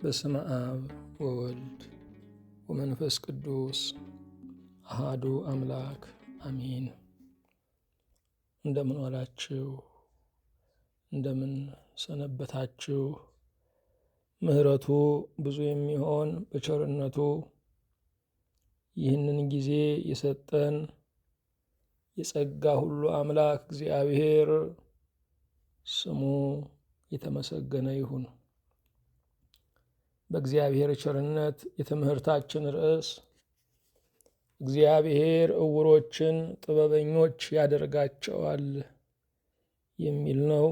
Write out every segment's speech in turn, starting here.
በስመ አብ ወወልድ ወመንፈስ ቅዱስ አሃዱ አምላክ አሜን። እንደምን ዋላችሁ? እንደምን ሰነበታችሁ? ምሕረቱ ብዙ የሚሆን በቸርነቱ ይህንን ጊዜ የሰጠን የጸጋ ሁሉ አምላክ እግዚአብሔር ስሙ የተመሰገነ ይሁን። በእግዚአብሔር ቸርነት የትምህርታችን ርዕስ እግዚአብሔር ዕውሮችን ጥበበኞች ያደርጋቸዋል የሚል ነው።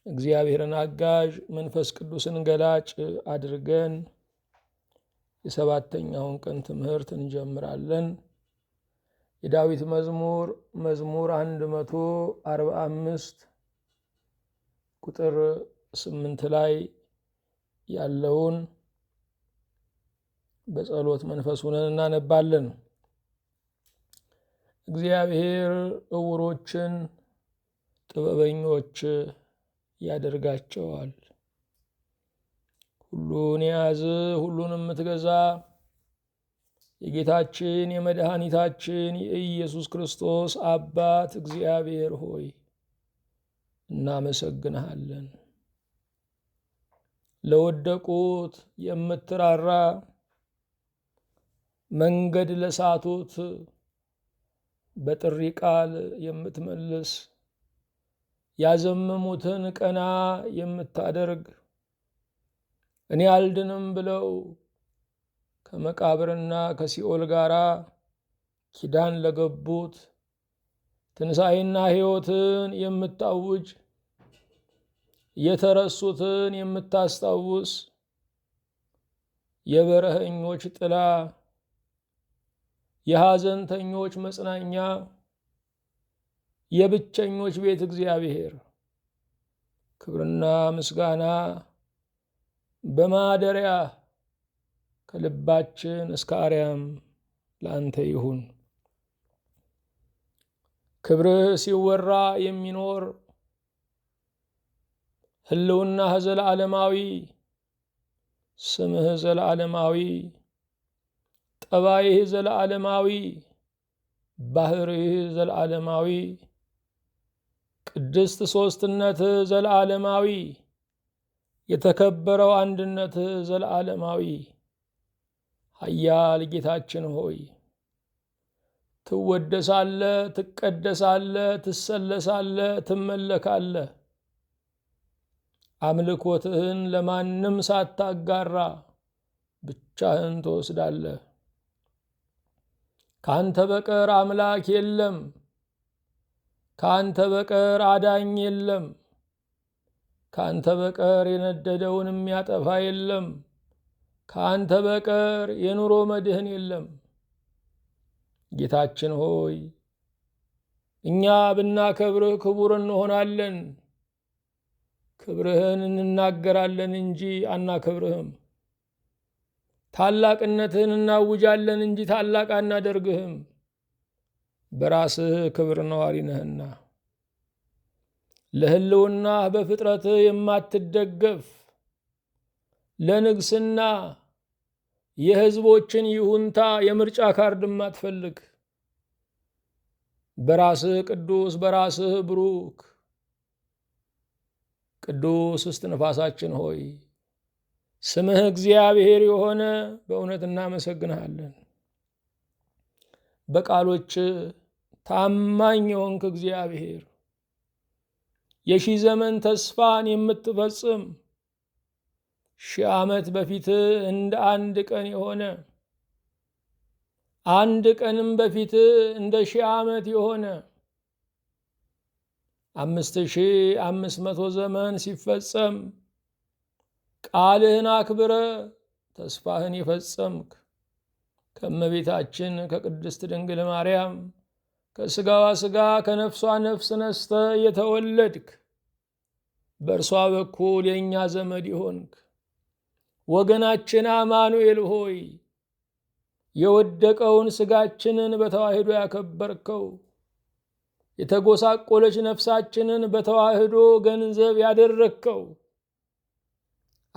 እግዚአብሔርን አጋዥ መንፈስ ቅዱስን ገላጭ አድርገን የሰባተኛውን ቀን ትምህርት እንጀምራለን። የዳዊት መዝሙር 145 ቁጥር 8 ላይ ያለውን በጸሎት መንፈስ ሆነን እናነባለን። እግዚአብሔር ዕውሮችን ጥበበኞች ያደርጋቸዋል። ሁሉን የያዝ ሁሉን የምትገዛ የጌታችን የመድኃኒታችን የኢየሱስ ክርስቶስ አባት እግዚአብሔር ሆይ እናመሰግንሃለን። ለወደቁት የምትራራ፣ መንገድ ለሳቱት በጥሪ ቃል የምትመልስ፣ ያዘመሙትን ቀና የምታደርግ፣ እኔ አልድንም ብለው ከመቃብርና ከሲኦል ጋር ኪዳን ለገቡት ትንሣኤና ሕይወትን የምታውጅ፣ የተረሱትን የምታስታውስ፣ የበረኸኞች ጥላ፣ የሐዘንተኞች መጽናኛ፣ የብቸኞች ቤት እግዚአብሔር ክብርና ምስጋና በማደሪያ ከልባችን እስከ አርያም ለአንተ ይሁን። ክብርህ ሲወራ የሚኖር ህልውናህ ዘለዓለማዊ፣ ስምህ ዘለዓለማዊ፣ ጠባይህ ዘለዓለማዊ፣ ባህርይህ ዘለዓለማዊ፣ ቅድስት ሦስትነትህ ዘለዓለማዊ፣ የተከበረው አንድነትህ ዘለዓለማዊ። ኃያል ጌታችን ሆይ ትወደሳለህ፣ ትቀደሳለህ፣ ትሰለሳለህ፣ ትመለካለህ። አምልኮትህን ለማንም ሳታጋራ ብቻህን ትወስዳለህ። ካንተ በቀር አምላክ የለም። ካንተ በቀር አዳኝ የለም። ካንተ በቀር የነደደውን የሚያጠፋ የለም። ካንተ በቀር የኑሮ መድህን የለም። ጌታችን ሆይ እኛ ብናከብርህ ክቡር እንሆናለን። ክብርህን እንናገራለን እንጂ አናከብርህም። ታላቅነትህን እናውጃለን እንጂ ታላቅ አናደርግህም። በራስህ ክብር ነዋሪ ነህና ለህልውናህ በፍጥረትህ የማትደገፍ፣ ለንግስና የህዝቦችን ይሁንታ የምርጫ ካርድ የማትፈልግ፣ በራስህ ቅዱስ በራስህ ብሩክ ቅዱስ እስትንፋሳችን ሆይ ስምህ እግዚአብሔር የሆነ በእውነት እናመሰግንሃለን። በቃሎች ታማኝ የሆንክ እግዚአብሔር፣ የሺህ ዘመን ተስፋን የምትፈጽም፣ 1000 ዓመት በፊት እንደ አንድ ቀን የሆነ፣ አንድ ቀንም በፊት እንደ 1000 ዓመት የሆነ፣ 5500 ዘመን ሲፈጸም ቃልህን አክብረ ተስፋህን የፈጸምክ ከእመቤታችን ከቅድስት ድንግል ማርያም ከስጋዋ ስጋ ከነፍሷ ነፍስ ነስተ የተወለድክ፣ በእርሷ በኩል የእኛ ዘመድ ይሆንክ ወገናችን አማኑኤል ሆይ የወደቀውን ስጋችንን በተዋህዶ ያከበርከው፣ የተጎሳቆለች ነፍሳችንን በተዋህዶ ገንዘብ ያደረግከው፣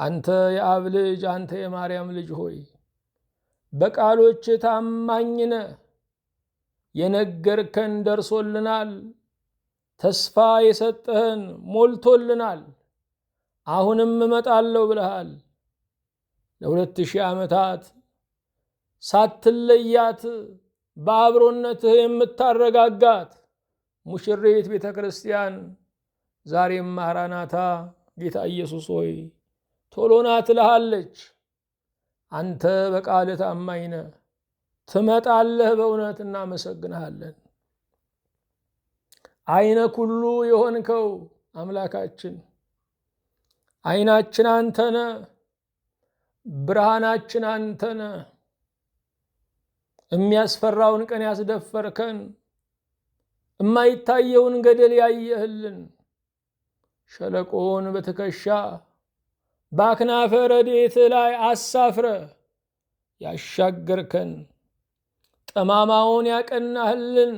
አንተ የአብ ልጅ አንተ የማርያም ልጅ ሆይ በቃሎች ታማኝ ነህ። የነገርከን ደርሶልናል። ተስፋ የሰጠህን ሞልቶልናል። አሁንም እመጣለሁ ብለሃል። ለ2000 ዓመታት ሳትለያት በአብሮነትህ የምታረጋጋት ሙሽሪት ቤተ ክርስቲያን ዛሬም ማራናታ ጌታ ኢየሱስ ሆይ ቶሎና ትልሃለች። አንተ በቃልህ ታማኝ ነህ፣ ትመጣለህ። በእውነት እናመሰግንሃለን። አይነ ኩሉ የሆንከው አምላካችን አይናችን አንተነ፣ ብርሃናችን አንተነ። የሚያስፈራውን ቀን ያስደፈርከን፣ የማይታየውን ገደል ያየህልን፣ ሸለቆን በትከሻ በአክናፈ ረድኤት ላይ አሳፍረ ያሻገርከን፣ ጠማማውን ያቀናህልን፣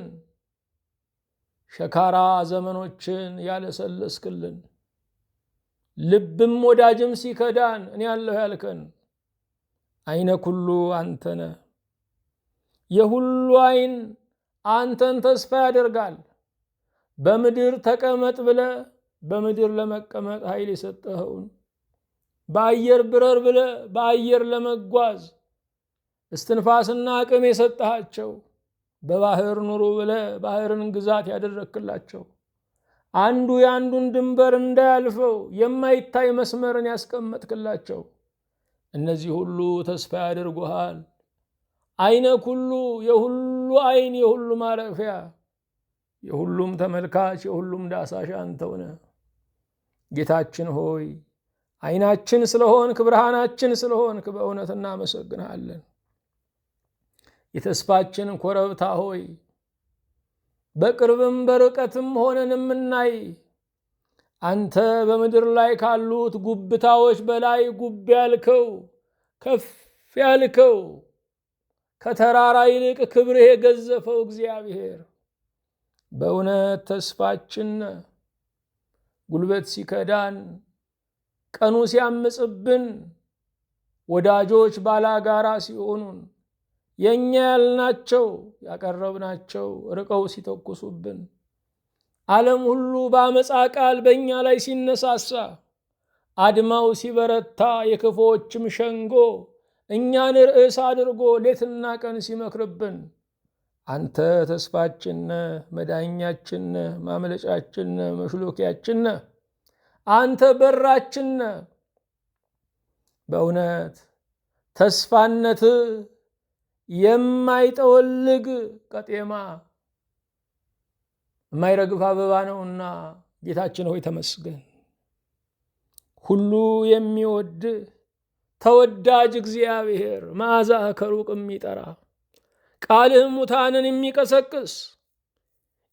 ሸካራ ዘመኖችን ያለሰለስክልን፣ ልብም ወዳጅም ሲከዳን እኔ ያለሁ ያልከን አይነ ኩሉ አንተነ። የሁሉ አይን አንተን ተስፋ ያደርጋል። በምድር ተቀመጥ ብለ በምድር ለመቀመጥ ኃይል የሰጠኸውን፣ በአየር ብረር ብለ በአየር ለመጓዝ እስትንፋስና አቅም የሰጠሃቸው፣ በባህር ኑሩ ብለ ባህርን ግዛት ያደረክላቸው፣ አንዱ የአንዱን ድንበር እንዳያልፈው የማይታይ መስመርን ያስቀመጥክላቸው፣ እነዚህ ሁሉ ተስፋ ያደርጉሃል። አይነ ኩሉ የሁሉ አይን የሁሉ ማረፊያ የሁሉም ተመልካች የሁሉም ዳሳሽ አንተው ነህ። ጌታችን ሆይ አይናችን ስለሆንክ ብርሃናችን ስለሆንክ በእውነት እናመሰግንሃለን። የተስፋችን ኮረብታ ሆይ በቅርብም በርቀትም ሆነን የምናይ አንተ በምድር ላይ ካሉት ጉብታዎች በላይ ጉብ ያልከው ከፍ ያልከው ከተራራ ይልቅ ክብርህ የገዘፈው እግዚአብሔር በእውነት ተስፋችን ነህ። ጉልበት ሲከዳን ቀኑ ሲያምጽብን ወዳጆች ባላጋራ ሲሆኑን የኛ ያልናቸው ያቀረብናቸው ርቀው ሲተኩሱብን ዓለም ሁሉ በአመፃ ቃል በእኛ ላይ ሲነሳሳ አድማው ሲበረታ የክፉዎችም ሸንጎ እኛን ርዕስ አድርጎ ሌትና ቀን ሲመክርብን አንተ ተስፋችን ነህ፣ መዳኛችን ነህ፣ ማምለጫችን ነህ፣ መሽሎኪያችን ነህ። አንተ በራችን ነህ። በእውነት ተስፋነት የማይጠወልግ ቀጤማ የማይረግፍ አበባ ነውና ጌታችን ሆይ ተመስገን። ሁሉ የሚወድ ተወዳጅ እግዚአብሔር መዓዛህ ከሩቅ የሚጠራ ቃልህ ሙታንን የሚቀሰቅስ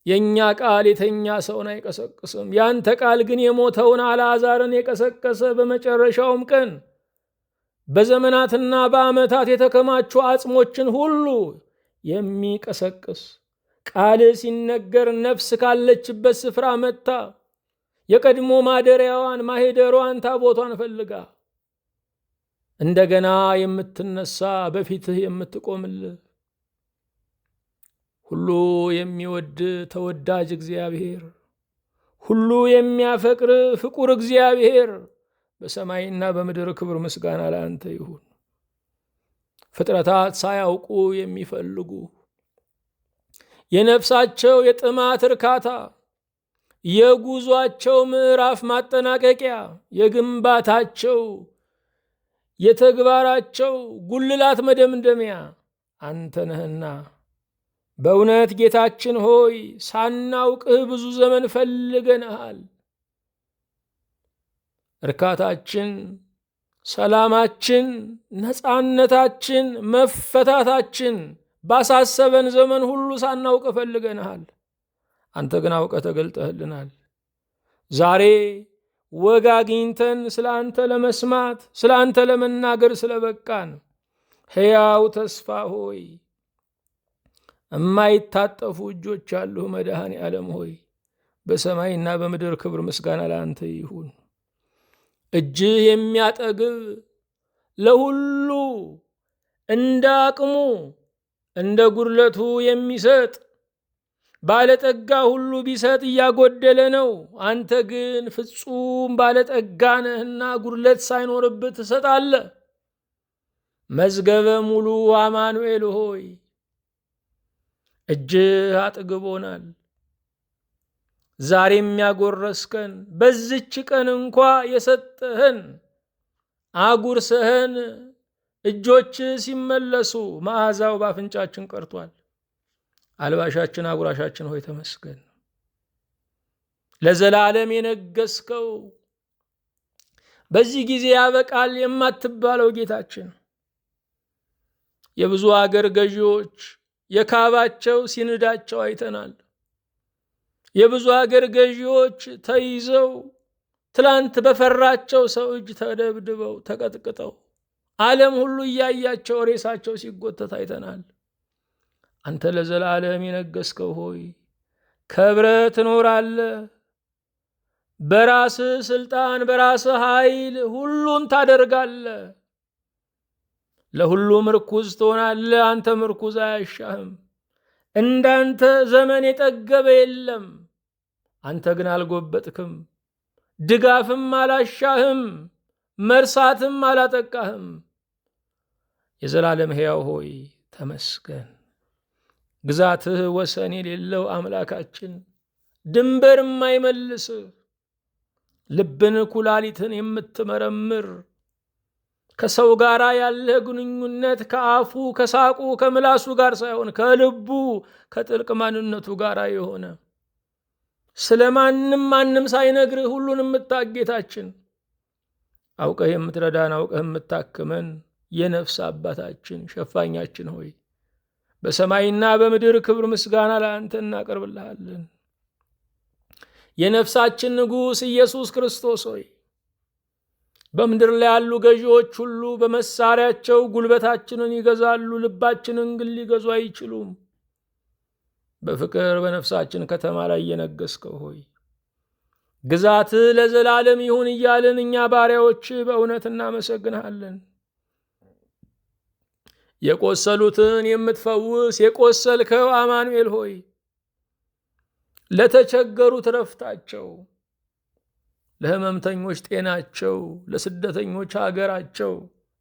የኛ ቃል የተኛ ሰውን አይቀሰቅስም። ያንተ ቃል ግን የሞተውን አልዓዛርን የቀሰቀሰ በመጨረሻውም ቀን በዘመናትና በዓመታት የተከማቹ አጽሞችን ሁሉ የሚቀሰቅስ ቃልህ ሲነገር ነፍስ ካለችበት ስፍራ መጥታ የቀድሞ ማደሪያዋን ማሄደሯን ታቦቷን ፈልጋ እንደገና የምትነሳ በፊትህ የምትቆምልህ ሁሉ የሚወድ ተወዳጅ እግዚአብሔር፣ ሁሉ የሚያፈቅር ፍቁር እግዚአብሔር በሰማይና በምድር ክብር ምስጋና ለአንተ ይሁን። ፍጥረታት ሳያውቁ የሚፈልጉ የነፍሳቸው የጥማት እርካታ፣ የጉዟቸው ምዕራፍ ማጠናቀቂያ፣ የግንባታቸው የተግባራቸው ጉልላት መደምደሚያ አንተ ነህና በእውነት ጌታችን ሆይ ሳናውቅህ ብዙ ዘመን ፈልገንሃል። እርካታችን፣ ሰላማችን፣ ነፃነታችን፣ መፈታታችን ባሳሰበን ዘመን ሁሉ ሳናውቅ ፈልገንሃል። አንተ ግን አውቀህ ተገልጠህልናል። ዛሬ ወግ አግኝተን ስለ አንተ ለመስማት ስለ አንተ ለመናገር ስለበቃን ሕያው ተስፋ ሆይ የማይታጠፉ እጆች ያሉህ መድኃኔ ዓለም ሆይ በሰማይና በምድር ክብር ምስጋና ለአንተ ይሁን። እጅህ የሚያጠግብ ለሁሉ እንደ አቅሙ እንደ ጉድለቱ የሚሰጥ ባለጠጋ ሁሉ ቢሰጥ እያጎደለ ነው። አንተ ግን ፍጹም ባለጠጋ ነህና ጉድለት ሳይኖርብህ ትሰጣለህ። መዝገበ ሙሉ አማኑኤል ሆይ እጅህ አጥግቦናል። ዛሬም ያጎረስከን በዚች ቀን እንኳ የሰጠህን አጉርሰህን እጆች ሲመለሱ መዓዛው ባፍንጫችን ቀርቷል። አልባሻችን አጉራሻችን ሆይ ተመስገን። ለዘላለም የነገስከው በዚህ ጊዜ ያበቃል የማትባለው ጌታችን የብዙ አገር ገዢዎች የካባቸው ሲንዳቸው አይተናል። የብዙ አገር ገዢዎች ተይዘው ትላንት በፈራቸው ሰው እጅ ተደብድበው ተቀጥቅጠው ዓለም ሁሉ እያያቸው ሬሳቸው ሲጎተት አይተናል። አንተ ለዘላለም የነገስከው ሆይ ከብረህ ትኖራለህ። በራስህ ስልጣን በራስህ ኃይል ሁሉን ታደርጋለህ። ለሁሉ ምርኩዝ ትሆናለህ። አንተ ምርኩዝ አያሻህም። እንዳንተ ዘመን የጠገበ የለም። አንተ ግን አልጎበጥክም። ድጋፍም አላሻህም፣ መርሳትም አላጠቃህም። የዘላለም ሕያው ሆይ ተመስገን። ግዛትህ ወሰን የሌለው አምላካችን፣ ድንበር የማይመልስህ ልብን ኩላሊትን የምትመረምር ከሰው ጋር ያለህ ግንኙነት ከአፉ ከሳቁ ከምላሱ ጋር ሳይሆን ከልቡ ከጥልቅ ማንነቱ ጋር የሆነ ስለማንም ማንም ሳይነግርህ ሁሉን የምታጌታችን አውቀህ የምትረዳን አውቀህ የምታክመን የነፍስ አባታችን ሸፋኛችን ሆይ በሰማይና በምድር ክብር ምስጋና ለአንተ እናቀርብልሃለን። የነፍሳችን ንጉሥ ኢየሱስ ክርስቶስ ሆይ በምድር ላይ ያሉ ገዢዎች ሁሉ በመሳሪያቸው ጉልበታችንን ይገዛሉ፣ ልባችንን ግን ሊገዙ አይችሉም። በፍቅር በነፍሳችን ከተማ ላይ የነገስከው ሆይ ግዛትህ ለዘላለም ይሁን እያልን እኛ ባሪያዎች በእውነት እናመሰግንሃለን። የቆሰሉትን የምትፈውስ የቆሰልከው አማኑኤል ሆይ ለተቸገሩት ረፍታቸው፣ ለህመምተኞች ጤናቸው፣ ለስደተኞች ሀገራቸው፣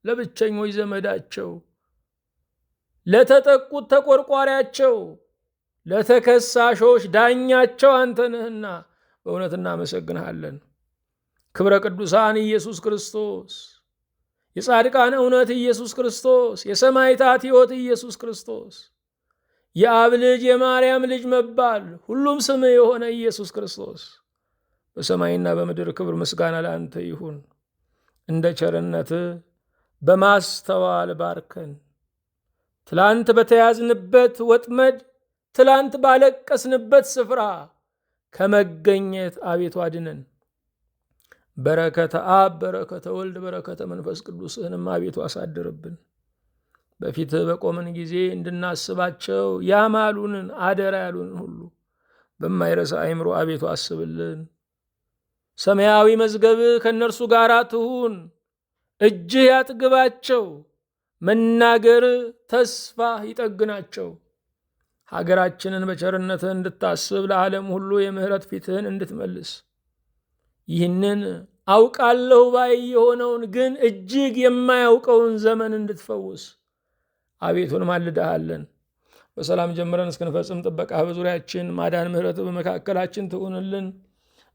ለብቸኞች ዘመዳቸው፣ ለተጠቁት ተቆርቋሪያቸው፣ ለተከሳሾች ዳኛቸው አንተ ነህና በእውነት እናመሰግንሃለን። ክብረ ቅዱሳን ኢየሱስ ክርስቶስ፣ የጻድቃን እውነት ኢየሱስ ክርስቶስ፣ የሰማዕታት ሕይወት ኢየሱስ ክርስቶስ፣ የአብ ልጅ የማርያም ልጅ መባል ሁሉም ስም የሆነ ኢየሱስ ክርስቶስ በሰማይና በምድር ክብር ምስጋና ለአንተ ይሁን። እንደ ቸርነትህ በማስተዋል ባርከን። ትላንት በተያዝንበት ወጥመድ፣ ትላንት ባለቀስንበት ስፍራ ከመገኘት አቤቱ አድነን። በረከተ አብ በረከተ ወልድ በረከተ መንፈስ ቅዱስህንም አቤቱ አሳድርብን። በፊትህ በቆምን ጊዜ እንድናስባቸው ያማሉንን አደራ ያሉንን ሁሉ በማይረሳ አእምሮ አቤቱ አስብልን። ሰማያዊ መዝገብህ ከእነርሱ ጋር ትሁን። እጅህ ያጥግባቸው፣ መናገር ተስፋ ይጠግናቸው። ሀገራችንን በቸርነትህ እንድታስብ ለዓለም ሁሉ የምህረት ፊትህን እንድትመልስ ይህንን አውቃለሁ ባይ የሆነውን ግን እጅግ የማያውቀውን ዘመን እንድትፈውስ አቤቱን ማልደሃለን። በሰላም ጀምረን እስክንፈጽም ጥበቃህ በዙሪያችን ማዳን ምህረት በመካከላችን ትሁንልን።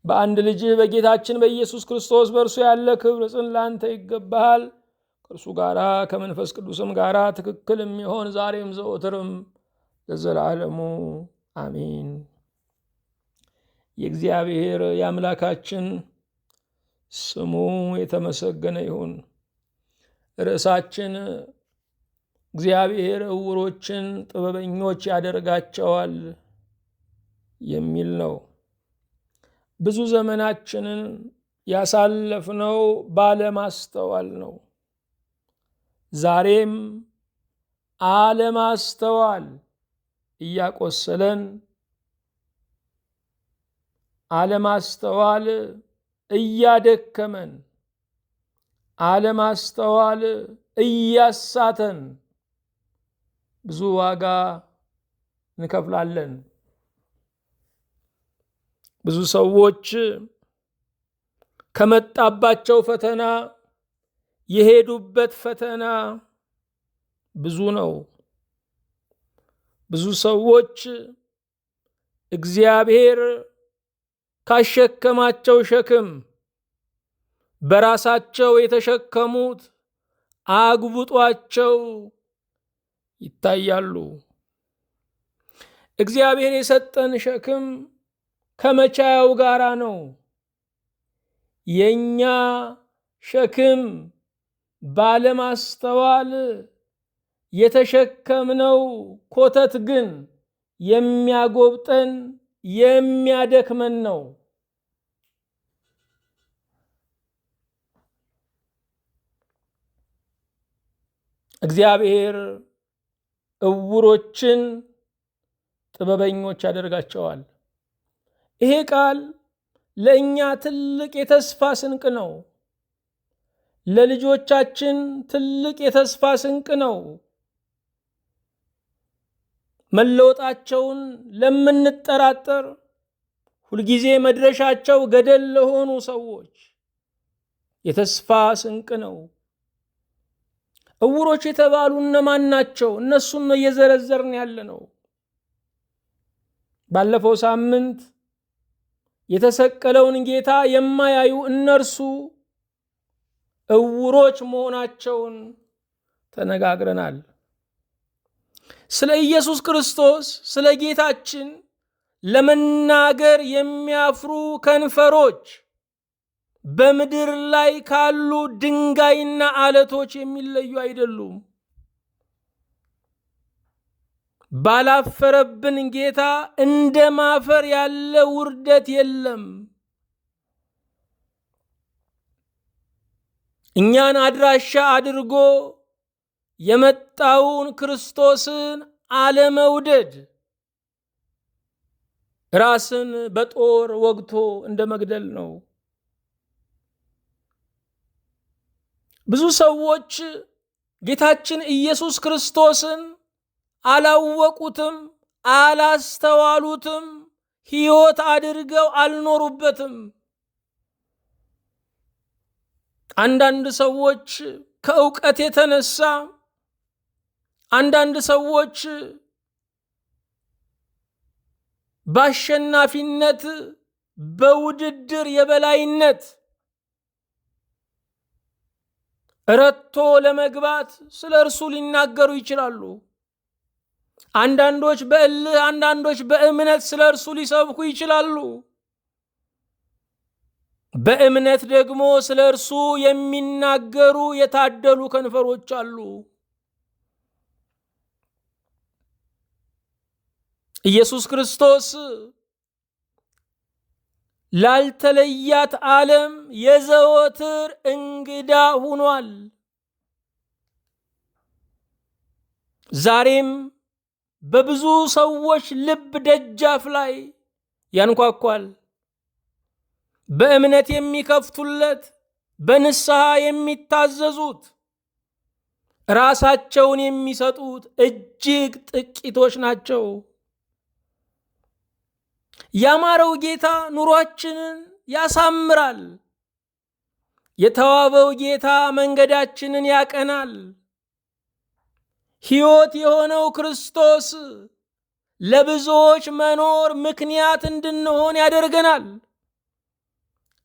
በአንድ ልጅህ በጌታችን በኢየሱስ ክርስቶስ በእርሱ ያለ ክብር ጽን ላንተ ይገባሃል። ከእርሱ ጋራ ከመንፈስ ቅዱስም ጋራ ትክክል የሚሆን ዛሬም ዘወትርም ለዘላለሙ አሜን። የእግዚአብሔር የአምላካችን ስሙ የተመሰገነ ይሁን። ርዕሳችን እግዚአብሔር ዕውሮችን ጥበበኞች ያደርጋቸዋል የሚል ነው። ብዙ ዘመናችንን ያሳለፍነው ባለማስተዋል ነው። ዛሬም አለማስተዋል እያቆሰለን፣ አለማስተዋል እያደከመን፣ አለማስተዋል እያሳተን ብዙ ዋጋ እንከፍላለን። ብዙ ሰዎች ከመጣባቸው ፈተና የሄዱበት ፈተና ብዙ ነው። ብዙ ሰዎች እግዚአብሔር ካሸከማቸው ሸክም በራሳቸው የተሸከሙት አግብጧቸው ይታያሉ። እግዚአብሔር የሰጠን ሸክም ከመቻያው ጋራ ነው። የኛ ሸክም ባለማስተዋል የተሸከምነው ኮተት ግን የሚያጎብጠን የሚያደክመን ነው። እግዚአብሔር ዕውሮችን ጥበበኞች ያደርጋቸዋል። ይሄ ቃል ለእኛ ትልቅ የተስፋ ስንቅ ነው። ለልጆቻችን ትልቅ የተስፋ ስንቅ ነው። መለወጣቸውን ለምንጠራጠር፣ ሁልጊዜ መድረሻቸው ገደል ለሆኑ ሰዎች የተስፋ ስንቅ ነው። ዕውሮች የተባሉ እነማን ናቸው? እነሱን ነው እየዘረዘርን ያለ ነው። ባለፈው ሳምንት የተሰቀለውን ጌታ የማያዩ እነርሱ ዕውሮች መሆናቸውን ተነጋግረናል። ስለ ኢየሱስ ክርስቶስ ስለ ጌታችን ለመናገር የሚያፍሩ ከንፈሮች በምድር ላይ ካሉ ድንጋይና አለቶች የሚለዩ አይደሉም። ባላፈረብን ጌታ እንደ ማፈር ያለ ውርደት የለም። እኛን አድራሻ አድርጎ የመጣውን ክርስቶስን አለመውደድ ራስን በጦር ወግቶ እንደ መግደል ነው። ብዙ ሰዎች ጌታችን ኢየሱስ ክርስቶስን አላወቁትም፣ አላስተዋሉትም፣ ሕይወት አድርገው አልኖሩበትም። አንዳንድ ሰዎች ከእውቀት የተነሳ፣ አንዳንድ ሰዎች በአሸናፊነት በውድድር የበላይነት ረቶ ለመግባት ስለ እርሱ ሊናገሩ ይችላሉ። አንዳንዶች በእልህ፣ አንዳንዶች በእምነት ስለ እርሱ ሊሰብኩ ይችላሉ። በእምነት ደግሞ ስለ እርሱ የሚናገሩ የታደሉ ከንፈሮች አሉ። ኢየሱስ ክርስቶስ ላልተለያት ዓለም የዘወትር እንግዳ ሆኗል። ዛሬም በብዙ ሰዎች ልብ ደጃፍ ላይ ያንኳኳል። በእምነት የሚከፍቱለት፣ በንስሐ የሚታዘዙት፣ ራሳቸውን የሚሰጡት እጅግ ጥቂቶች ናቸው። ያማረው ጌታ ኑሯችንን ያሳምራል። የተዋበው ጌታ መንገዳችንን ያቀናል። ሕይወት የሆነው ክርስቶስ ለብዙዎች መኖር ምክንያት እንድንሆን ያደርገናል።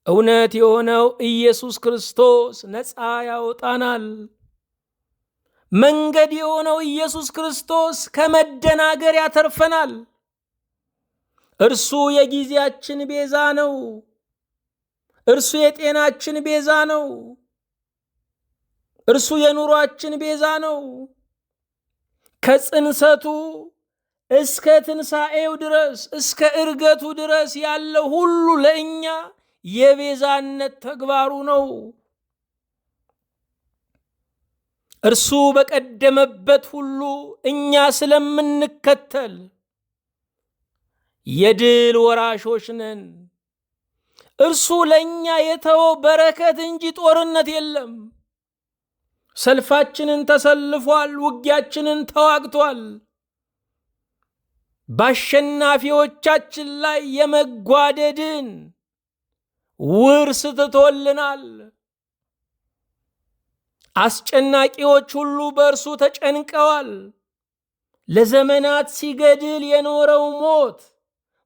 እውነት የሆነው ኢየሱስ ክርስቶስ ነፃ ያወጣናል። መንገድ የሆነው ኢየሱስ ክርስቶስ ከመደናገር ያተርፈናል። እርሱ የጊዜያችን ቤዛ ነው። እርሱ የጤናችን ቤዛ ነው። እርሱ የኑሯችን ቤዛ ነው። ከጽንሰቱ እስከ ትንሣኤው ድረስ፣ እስከ ዕርገቱ ድረስ ያለው ሁሉ ለእኛ የቤዛነት ተግባሩ ነው። እርሱ በቀደመበት ሁሉ እኛ ስለምንከተል የድል ወራሾች ነን። እርሱ ለእኛ የተወው በረከት እንጂ ጦርነት የለም። ሰልፋችንን ተሰልፏል፣ ውጊያችንን ተዋግቷል። በአሸናፊዎቻችን ላይ የመጓደድን ውርስ ትቶልናል። አስጨናቂዎች ሁሉ በእርሱ ተጨንቀዋል። ለዘመናት ሲገድል የኖረው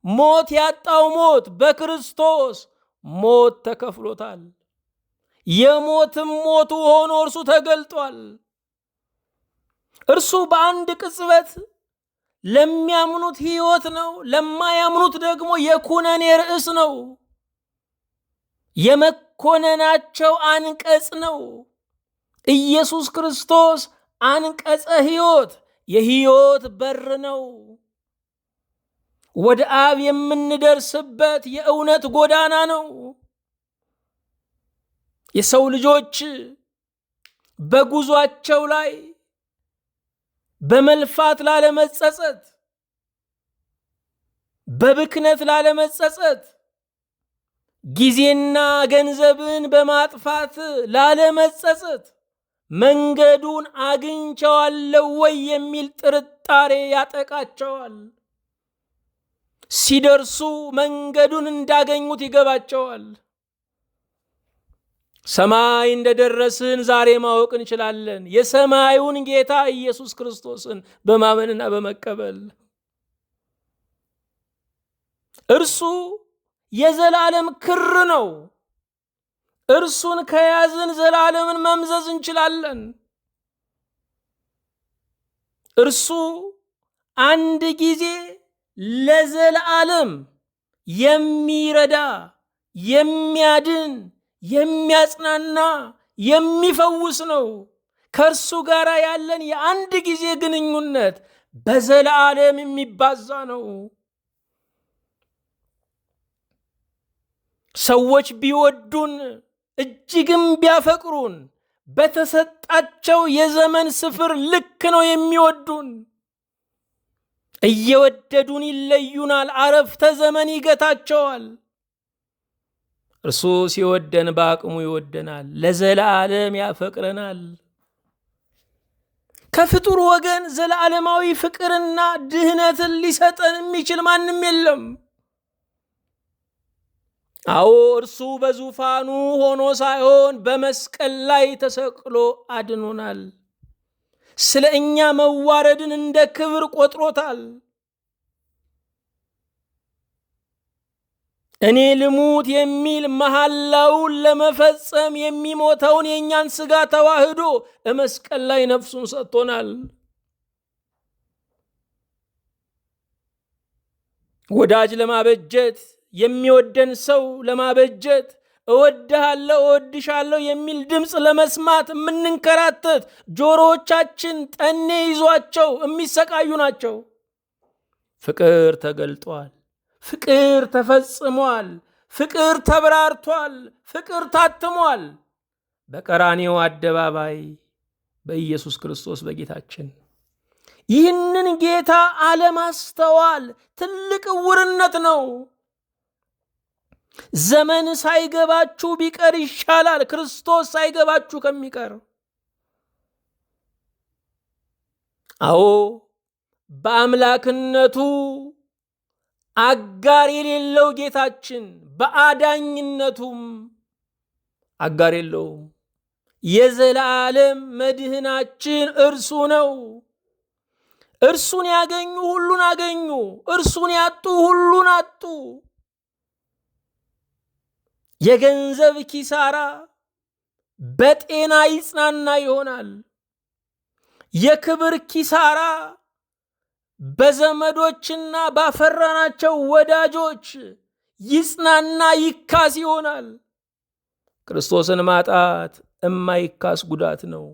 ሞት ያጣው ሞት በክርስቶስ ሞት ተከፍሎታል። የሞትም ሞቱ ሆኖ እርሱ ተገልጧል። እርሱ በአንድ ቅጽበት ለሚያምኑት ሕይወት ነው፣ ለማያምኑት ደግሞ የኩነኔ ርዕስ ነው። የመኮነናቸው አንቀጽ ነው። ኢየሱስ ክርስቶስ አንቀጸ ሕይወት፣ የሕይወት በር ነው። ወደ አብ የምንደርስበት የእውነት ጎዳና ነው። የሰው ልጆች በጉዟቸው ላይ በመልፋት ላለመጸጸት፣ በብክነት ላለመጸጸት፣ ጊዜና ገንዘብን በማጥፋት ላለመጸጸት መንገዱን አግኝቸዋለሁ ወይ የሚል ጥርጣሬ ያጠቃቸዋል። ሲደርሱ መንገዱን እንዳገኙት ይገባቸዋል። ሰማይ እንደደረስን ዛሬ ማወቅ እንችላለን። የሰማዩን ጌታ ኢየሱስ ክርስቶስን በማመንና በመቀበል እርሱ የዘላለም ክር ነው። እርሱን ከያዝን ዘላለምን መምዘዝ እንችላለን። እርሱ አንድ ጊዜ ለዘላለም የሚረዳ፣ የሚያድን፣ የሚያጽናና፣ የሚፈውስ ነው። ከእርሱ ጋር ያለን የአንድ ጊዜ ግንኙነት በዘላለም የሚባዛ ነው። ሰዎች ቢወዱን እጅግም ቢያፈቅሩን በተሰጣቸው የዘመን ስፍር ልክ ነው የሚወዱን። እየወደዱን ይለዩናል፣ አረፍተ ዘመን ይገታቸዋል። እርሱ ሲወደን በአቅሙ ይወደናል፣ ለዘላለም ያፈቅረናል። ከፍጡር ወገን ዘላለማዊ ፍቅርና ድህነትን ሊሰጠን የሚችል ማንም የለም። አዎ እርሱ በዙፋኑ ሆኖ ሳይሆን በመስቀል ላይ ተሰቅሎ አድኖናል። ስለ እኛ መዋረድን እንደ ክብር ቆጥሮታል። እኔ ልሙት የሚል መሐላውን ለመፈጸም የሚሞተውን የእኛን ሥጋ ተዋህዶ በመስቀል ላይ ነፍሱን ሰጥቶናል። ወዳጅ ለማበጀት፣ የሚወደን ሰው ለማበጀት፣ እወድሃለሁ እወድሻለሁ የሚል ድምፅ ለመስማት የምንንከራተት ጆሮዎቻችን ጠኔ ይዟቸው የሚሰቃዩ ናቸው። ፍቅር ተገልጧል። ፍቅር ተፈጽሟል። ፍቅር ተብራርቷል። ፍቅር ታትሟል በቀራንዮ አደባባይ በኢየሱስ ክርስቶስ በጌታችን። ይህንን ጌታ አለማስተዋል ትልቅ ዕውርነት ነው። ዘመን ሳይገባችሁ ቢቀር ይሻላል ክርስቶስ ሳይገባችሁ ከሚቀር። አዎ በአምላክነቱ አጋር የሌለው ጌታችን በአዳኝነቱም አጋር የለውም። የዘላለም መድህናችን እርሱ ነው። እርሱን ያገኙ ሁሉን አገኙ፣ እርሱን ያጡ ሁሉን አጡ። የገንዘብ ኪሳራ በጤና ይጽናና ይሆናል። የክብር ኪሳራ በዘመዶችና ባፈራናቸው ወዳጆች ይጽናና ይካስ ይሆናል። ክርስቶስን ማጣት የማይካስ ጉዳት ነው።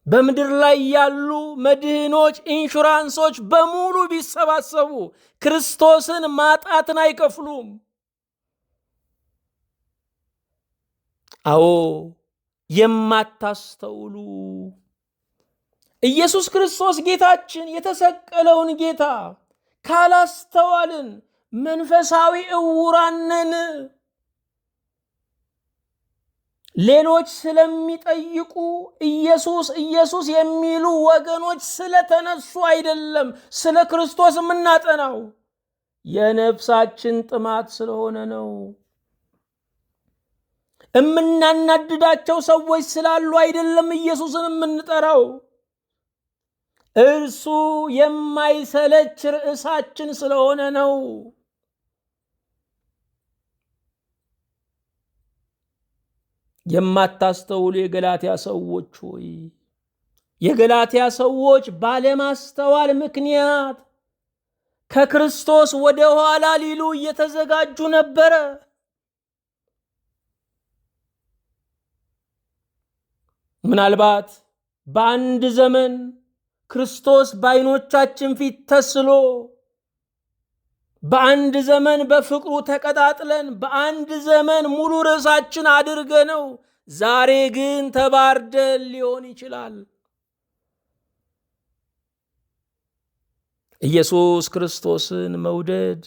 በምድር ላይ ያሉ መድህኖች፣ ኢንሹራንሶች በሙሉ ቢሰባሰቡ ክርስቶስን ማጣትን አይከፍሉም። አዎ የማታስተውሉ ኢየሱስ ክርስቶስ ጌታችን የተሰቀለውን ጌታ ካላስተዋልን መንፈሳዊ ዕውራን ነን። ሌሎች ስለሚጠይቁ ኢየሱስ ኢየሱስ የሚሉ ወገኖች ስለተነሱ አይደለም ስለ ክርስቶስ የምናጠናው፣ የነፍሳችን ጥማት ስለሆነ ነው። እምናናድዳቸው ሰዎች ስላሉ አይደለም ኢየሱስን የምንጠራው፣ እርሱ የማይሰለች ርዕሳችን ስለሆነ ነው። የማታስተውሉ የገላትያ ሰዎች ሆይ፣ የገላትያ ሰዎች ባለማስተዋል ምክንያት ከክርስቶስ ወደ ኋላ ሊሉ እየተዘጋጁ ነበረ። ምናልባት በአንድ ዘመን ክርስቶስ በዓይኖቻችን ፊት ተስሎ፣ በአንድ ዘመን በፍቅሩ ተቀጣጥለን፣ በአንድ ዘመን ሙሉ ርዕሳችን አድርገ ነው፣ ዛሬ ግን ተባርደን ሊሆን ይችላል። ኢየሱስ ክርስቶስን መውደድ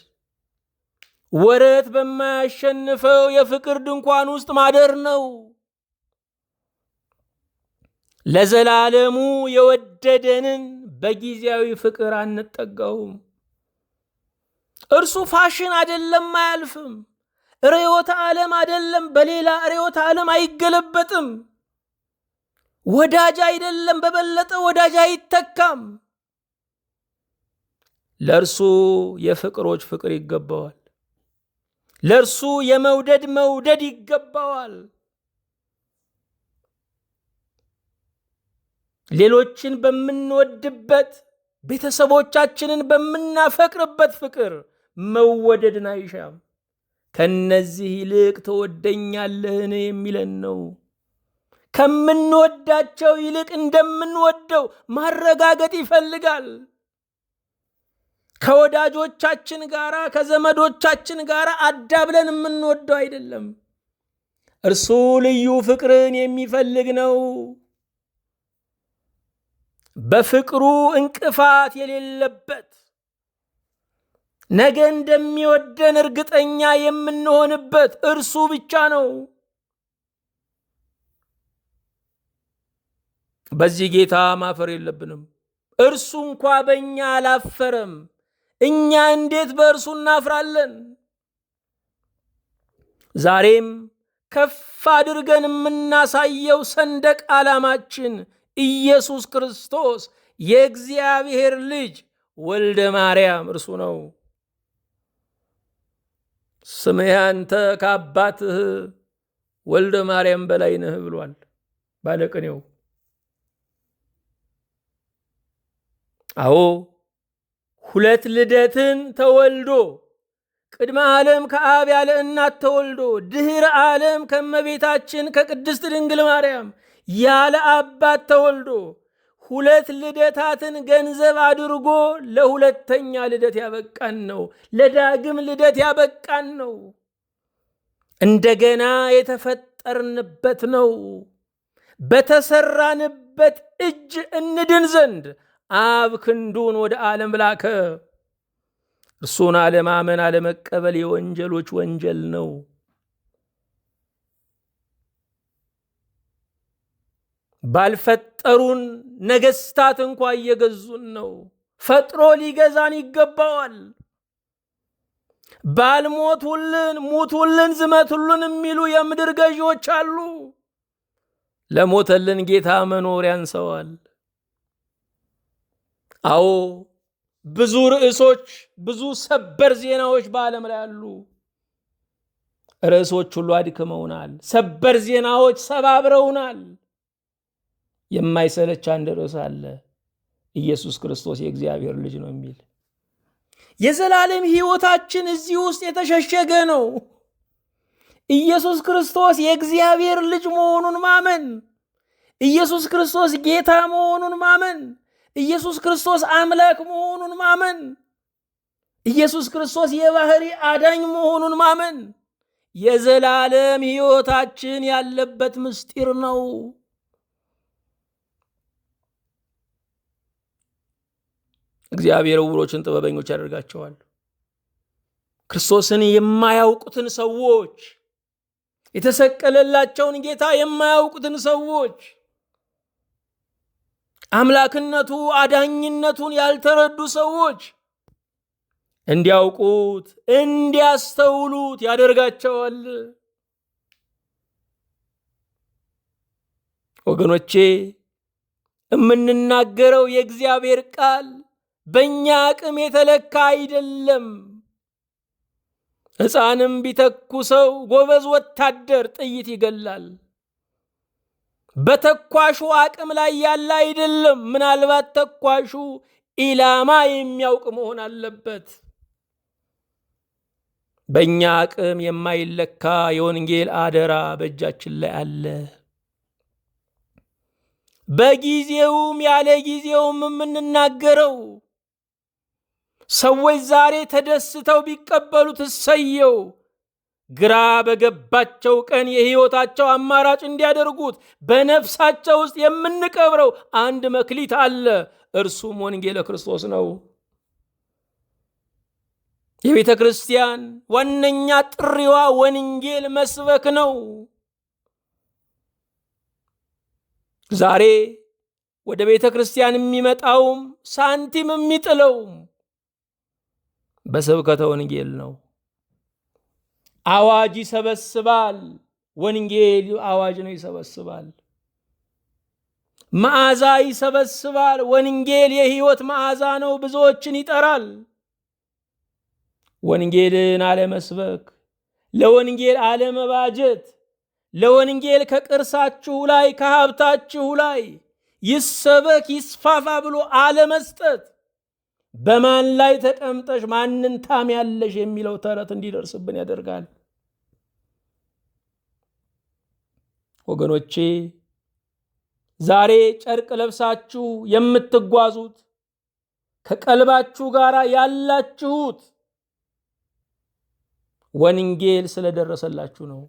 ወረት በማያሸንፈው የፍቅር ድንኳን ውስጥ ማደር ነው። ለዘላለሙ የወደደንን በጊዜያዊ ፍቅር አንጠጋውም። እርሱ ፋሽን አይደለም፣ አያልፍም። ርዕዮተ ዓለም አይደለም፣ በሌላ ርዕዮተ ዓለም አይገለበጥም። ወዳጅ አይደለም፣ በበለጠ ወዳጅ አይተካም። ለእርሱ የፍቅሮች ፍቅር ይገባዋል። ለእርሱ የመውደድ መውደድ ይገባዋል። ሌሎችን በምንወድበት፣ ቤተሰቦቻችንን በምናፈቅርበት ፍቅር መወደድን አይሻም። ከነዚህ ይልቅ ትወደኛለህን የሚለን ነው። ከምንወዳቸው ይልቅ እንደምንወደው ማረጋገጥ ይፈልጋል። ከወዳጆቻችን ጋር ከዘመዶቻችን ጋር አዳብለን የምንወደው አይደለም። እርሱ ልዩ ፍቅርን የሚፈልግ ነው። በፍቅሩ እንቅፋት የሌለበት፣ ነገ እንደሚወደን እርግጠኛ የምንሆንበት እርሱ ብቻ ነው። በዚህ ጌታ ማፈር የለብንም። እርሱ እንኳ በእኛ አላፈረም፣ እኛ እንዴት በእርሱ እናፍራለን? ዛሬም ከፍ አድርገን የምናሳየው ሰንደቅ ዓላማችን ኢየሱስ ክርስቶስ የእግዚአብሔር ልጅ ወልደ ማርያም እርሱ ነው። ስምህ አንተ ከአባትህ ወልደ ማርያም በላይ ነህ ብሏል ባለቅኔው። አዎ ሁለት ልደትን ተወልዶ፣ ቅድመ ዓለም ከአብ ያለ እናት ተወልዶ፣ ድህረ ዓለም ከእመቤታችን ከቅድስት ድንግል ማርያም ያለ አባት ተወልዶ፣ ሁለት ልደታትን ገንዘብ አድርጎ ለሁለተኛ ልደት ያበቃን ነው። ለዳግም ልደት ያበቃን ነው። እንደገና የተፈጠርንበት ነው። በተሰራንበት እጅ እንድን ዘንድ አብ ክንዱን ወደ ዓለም ላከ። እርሱን አለማመን አለመቀበል የወንጀሎች ወንጀል ነው። ባልፈጠሩን ነገስታት እንኳ እየገዙን ነው። ፈጥሮ ሊገዛን ይገባዋል። ባልሞቱልን ሙቱልን ዝመቱልን የሚሉ የምድር ገዢዎች አሉ። ለሞተልን ጌታ መኖር ያንሰዋል። አዎ ብዙ ርዕሶች፣ ብዙ ሰበር ዜናዎች በዓለም ላይ አሉ። ርዕሶች ሁሉ አድክመውናል። ሰበር ዜናዎች ሰባብረውናል። የማይሰለች አንድ ርዕስ አለ። ኢየሱስ ክርስቶስ የእግዚአብሔር ልጅ ነው የሚል የዘላለም ሕይወታችን እዚህ ውስጥ የተሸሸገ ነው። ኢየሱስ ክርስቶስ የእግዚአብሔር ልጅ መሆኑን ማመን፣ ኢየሱስ ክርስቶስ ጌታ መሆኑን ማመን፣ ኢየሱስ ክርስቶስ አምላክ መሆኑን ማመን፣ ኢየሱስ ክርስቶስ የባህሪ አዳኝ መሆኑን ማመን የዘላለም ሕይወታችን ያለበት ምስጢር ነው። እግዚአብሔር ዕውሮችን ጥበበኞች ያደርጋቸዋል። ክርስቶስን የማያውቁትን ሰዎች የተሰቀለላቸውን ጌታ የማያውቁትን ሰዎች፣ አምላክነቱ አዳኝነቱን ያልተረዱ ሰዎች እንዲያውቁት እንዲያስተውሉት ያደርጋቸዋል። ወገኖቼ የምንናገረው የእግዚአብሔር ቃል በእኛ አቅም የተለካ አይደለም። ሕፃንም ቢተኩሰው ጎበዝ ወታደር ጥይት ይገላል። በተኳሹ አቅም ላይ ያለ አይደለም። ምናልባት ተኳሹ ኢላማ የሚያውቅ መሆን አለበት። በእኛ አቅም የማይለካ የወንጌል አደራ በእጃችን ላይ አለ። በጊዜውም ያለ ጊዜውም የምንናገረው ሰዎች ዛሬ ተደስተው ቢቀበሉት እሰየው፣ ግራ በገባቸው ቀን የሕይወታቸው አማራጭ እንዲያደርጉት በነፍሳቸው ውስጥ የምንቀብረው አንድ መክሊት አለ። እርሱም ወንጌለ ክርስቶስ ነው። የቤተ ክርስቲያን ዋነኛ ጥሪዋ ወንጌል መስበክ ነው። ዛሬ ወደ ቤተ ክርስቲያን የሚመጣውም ሳንቲም የሚጥለውም በስብከተ ወንጌል ነው። አዋጅ ይሰበስባል፣ ወንጌል አዋጅ ነው ይሰበስባል። መዓዛ ይሰበስባል፣ ወንጌል የሕይወት መዓዛ ነው፣ ብዙዎችን ይጠራል። ወንጌልን አለመስበክ፣ ለወንጌል አለመባጀት፣ ለወንጌል ከቅርሳችሁ ላይ ከሀብታችሁ ላይ ይሰበክ ይስፋፋ ብሎ አለመስጠት በማን ላይ ተቀምጠሽ ማንን ታምያለሽ የሚለው ተረት እንዲደርስብን ያደርጋል። ወገኖቼ ዛሬ ጨርቅ ለብሳችሁ የምትጓዙት ከቀልባችሁ ጋር ያላችሁት ወንጌል ስለደረሰላችሁ ነው።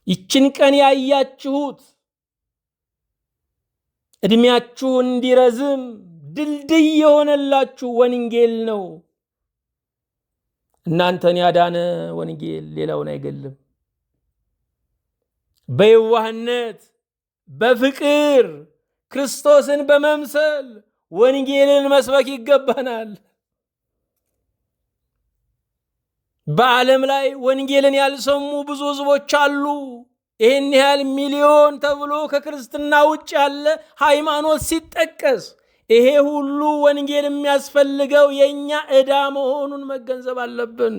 ይችን ቀን ያያችሁት እድሜያችሁ እንዲረዝም ድልድይ የሆነላችሁ ወንጌል ነው። እናንተን ያዳነ ወንጌል ሌላውን አይገልም። በየዋህነት በፍቅር ክርስቶስን በመምሰል ወንጌልን መስበክ ይገባናል። በዓለም ላይ ወንጌልን ያልሰሙ ብዙ ሕዝቦች አሉ። ይህን ያህል ሚሊዮን ተብሎ ከክርስትና ውጭ ያለ ሃይማኖት ሲጠቀስ ይሄ ሁሉ ወንጌል የሚያስፈልገው የኛ ዕዳ መሆኑን መገንዘብ አለብን።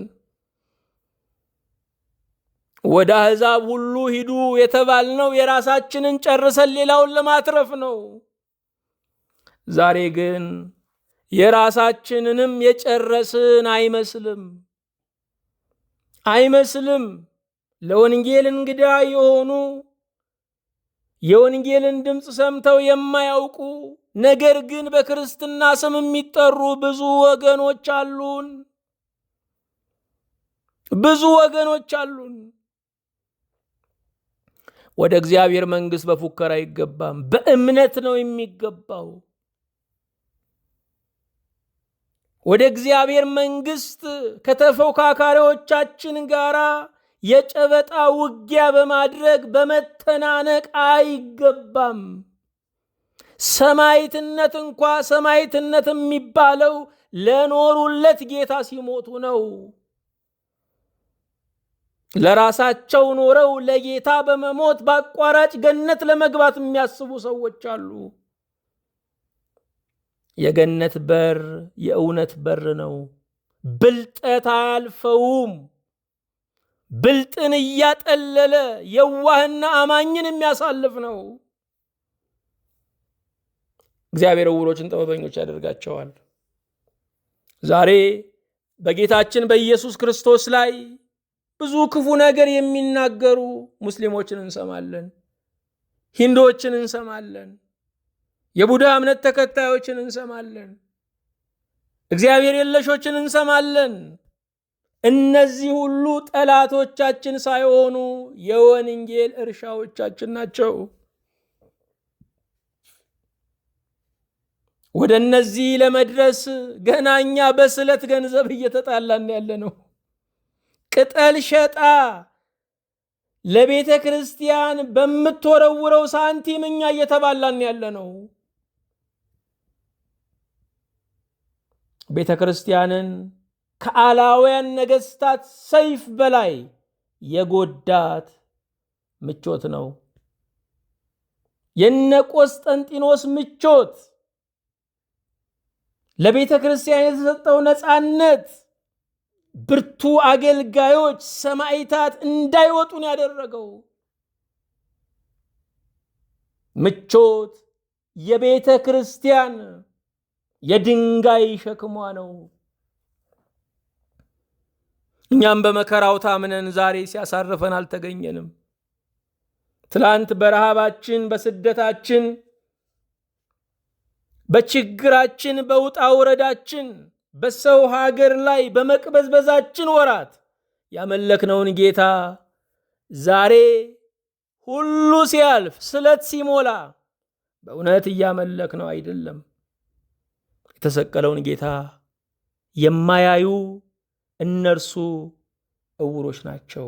ወደ አሕዛብ ሁሉ ሂዱ የተባልነው የራሳችንን ጨርሰን ሌላውን ለማትረፍ ነው። ዛሬ ግን የራሳችንንም የጨረስን አይመስልም። ለወንጌል እንግዳ የሆኑ የወንጌልን ድምፅ ሰምተው የማያውቁ ነገር ግን በክርስትና ስም የሚጠሩ ብዙ ወገኖች አሉን። ወደ እግዚአብሔር መንግሥት በፉከራ አይገባም፣ በእምነት ነው የሚገባው። ወደ እግዚአብሔር መንግሥት ከተፎካካሪዎቻችን ጋር የጨበጣ ውጊያ በማድረግ በመተናነቅ አይገባም። ሰማዕትነት እንኳ ሰማዕትነት የሚባለው ለኖሩለት ጌታ ሲሞቱ ነው። ለራሳቸው ኖረው ለጌታ በመሞት በአቋራጭ ገነት ለመግባት የሚያስቡ ሰዎች አሉ። የገነት በር የእውነት በር ነው። ብልጠት አያልፈውም። ብልጥን እያጠለለ የዋህና አማኝን የሚያሳልፍ ነው። እግዚአብሔር ዕውሮችን ጥበበኞች ያደርጋቸዋል። ዛሬ በጌታችን በኢየሱስ ክርስቶስ ላይ ብዙ ክፉ ነገር የሚናገሩ ሙስሊሞችን እንሰማለን፣ ሂንዶችን እንሰማለን፣ የቡዳ እምነት ተከታዮችን እንሰማለን፣ እግዚአብሔር የለሾችን እንሰማለን። እነዚህ ሁሉ ጠላቶቻችን ሳይሆኑ የወንጌል እርሻዎቻችን ናቸው። ወደ እነዚህ ለመድረስ ገና እኛ በስለት ገንዘብ እየተጣላን ያለ ነው። ቅጠል ሸጣ ለቤተ ክርስቲያን በምትወረውረው ሳንቲም እኛ እየተባላን ያለ ነው። ቤተ ክርስቲያንን ከአላውያን ነገስታት ሰይፍ በላይ የጎዳት ምቾት ነው። የነ ቆስጠንጢኖስ ምቾት፣ ለቤተ ክርስቲያን የተሰጠው ነፃነት ብርቱ አገልጋዮች ሰማዕታት እንዳይወጡን ያደረገው ምቾት የቤተ ክርስቲያን የድንጋይ ሸክሟ ነው። እኛም በመከራው ታምነን ዛሬ ሲያሳርፈን አልተገኘንም። ትላንት በረሃባችን፣ በስደታችን፣ በችግራችን፣ በውጣ ውረዳችን፣ በሰው ሀገር ላይ በመቅበዝበዛችን ወራት ያመለክነውን ጌታ ዛሬ ሁሉ ሲያልፍ ስለት ሲሞላ በእውነት እያመለክነው አይደለም። የተሰቀለውን ጌታ የማያዩ እነርሱ እውሮች ናቸው።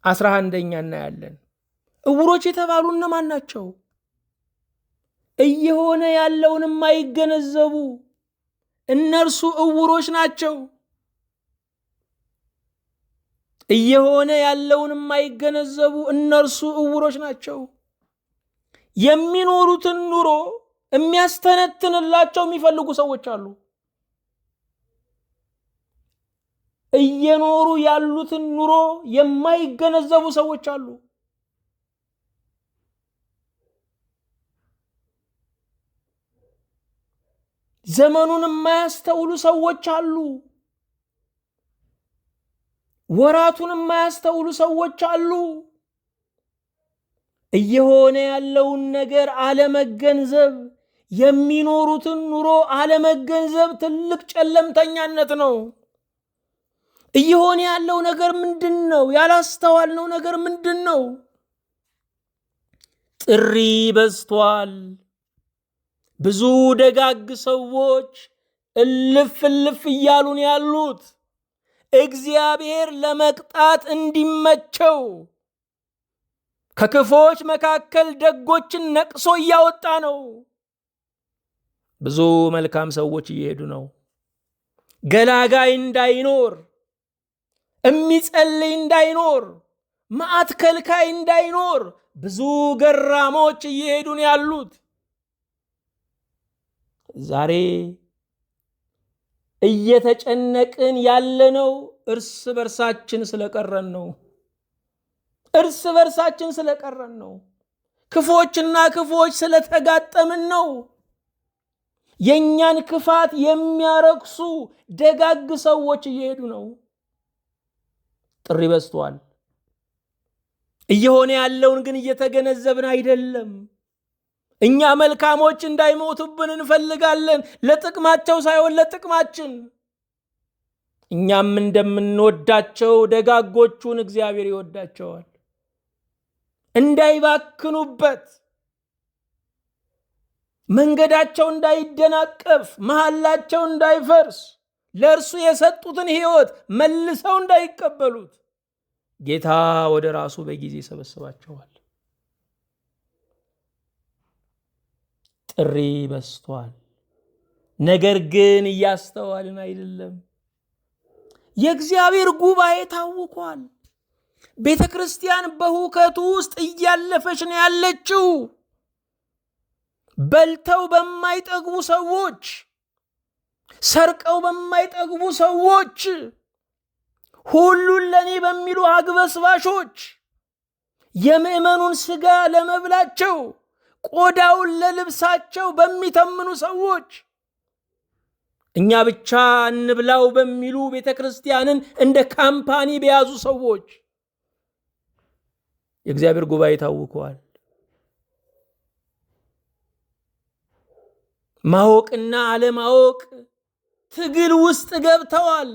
11ኛ እናያለን። እውሮች የተባሉ እነማን ናቸው? እየሆነ ያለውን የማይገነዘቡ እነርሱ እውሮች ናቸው። እየሆነ ያለውን የማይገነዘቡ እነርሱ እውሮች ናቸው። የሚኖሩትን ኑሮ የሚያስተነትንላቸው የሚፈልጉ ሰዎች አሉ። እየኖሩ ያሉትን ኑሮ የማይገነዘቡ ሰዎች አሉ። ዘመኑን የማያስተውሉ ሰዎች አሉ። ወራቱን የማያስተውሉ ሰዎች አሉ። እየሆነ ያለውን ነገር አለመገንዘብ፣ የሚኖሩትን ኑሮ አለመገንዘብ ትልቅ ጨለምተኛነት ነው። እየሆነ ያለው ነገር ምንድን ነው? ያላስተዋልነው ነገር ምንድን ነው? ጥሪ በዝቷል። ብዙ ደጋግ ሰዎች እልፍ እልፍ እያሉን ያሉት እግዚአብሔር ለመቅጣት እንዲመቸው ከክፎች መካከል ደጎችን ነቅሶ እያወጣ ነው። ብዙ መልካም ሰዎች እየሄዱ ነው። ገላጋይ እንዳይኖር፣ የሚጸልይ እንዳይኖር፣ መዓት ከልካይ እንዳይኖር ብዙ ገራሞች እየሄዱ ነው ያሉት። ዛሬ እየተጨነቅን ያለነው እርስ በርሳችን ስለቀረን ነው። እርስ በርሳችን ስለቀረን ነው። ክፎችና ክፎች ስለተጋጠምን ነው። የእኛን ክፋት የሚያረክሱ ደጋግ ሰዎች እየሄዱ ነው። ጥሪ በዝቷል። እየሆነ ያለውን ግን እየተገነዘብን አይደለም። እኛ መልካሞች እንዳይሞቱብን እንፈልጋለን፣ ለጥቅማቸው ሳይሆን ለጥቅማችን። እኛም እንደምንወዳቸው ደጋጎቹን እግዚአብሔር ይወዳቸዋል። እንዳይባክኑበት፣ መንገዳቸው እንዳይደናቀፍ፣ መሐላቸው እንዳይፈርስ፣ ለእርሱ የሰጡትን ሕይወት መልሰው እንዳይቀበሉት ጌታ ወደ ራሱ በጊዜ ይሰበስባቸዋል። ጥሪ በዝቷል። ነገር ግን እያስተዋልን አይደለም። የእግዚአብሔር ጉባኤ ታውቋል። ቤተ ክርስቲያን በሁከቱ ውስጥ እያለፈች ነው ያለችው። በልተው በማይጠግቡ ሰዎች፣ ሰርቀው በማይጠግቡ ሰዎች፣ ሁሉን ለኔ በሚሉ አግበስባሾች፣ የምዕመኑን ስጋ ለመብላቸው ቆዳውን ለልብሳቸው በሚተምኑ ሰዎች፣ እኛ ብቻ እንብላው በሚሉ ቤተ ክርስቲያንን እንደ ካምፓኒ በያዙ ሰዎች የእግዚአብሔር ጉባኤ ታውቋል። ማወቅና አለማወቅ ትግል ውስጥ ገብተዋል።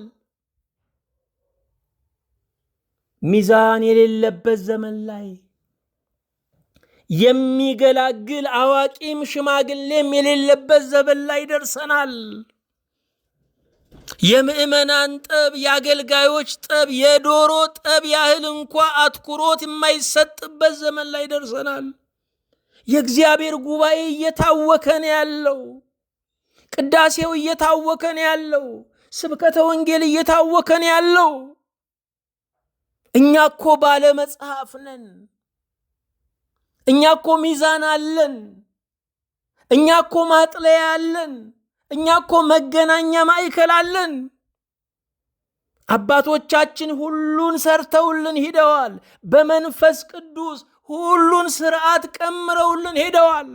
ሚዛን የሌለበት ዘመን ላይ የሚገላግል አዋቂም ሽማግሌም የሌለበት ዘመን ላይ ደርሰናል። የምዕመናን ጠብ፣ የአገልጋዮች ጠብ፣ የዶሮ ጠብ ያህል እንኳ አትኩሮት የማይሰጥበት ዘመን ላይ ደርሰናል። የእግዚአብሔር ጉባኤ እየታወከ ነው ያለው። ቅዳሴው እየታወከ ነው ያለው። ስብከተ ወንጌል እየታወከ ነው ያለው። እኛ እኮ ባለ መጽሐፍ ነን። እኛ እኮ ሚዛን አለን። እኛ እኮ ማጥለያ አለን። እኛ እኮ መገናኛ ማዕከል አለን። አባቶቻችን ሁሉን ሰርተውልን ሂደዋል። በመንፈስ ቅዱስ ሁሉን ስርዓት ቀምረውልን ሄደዋል።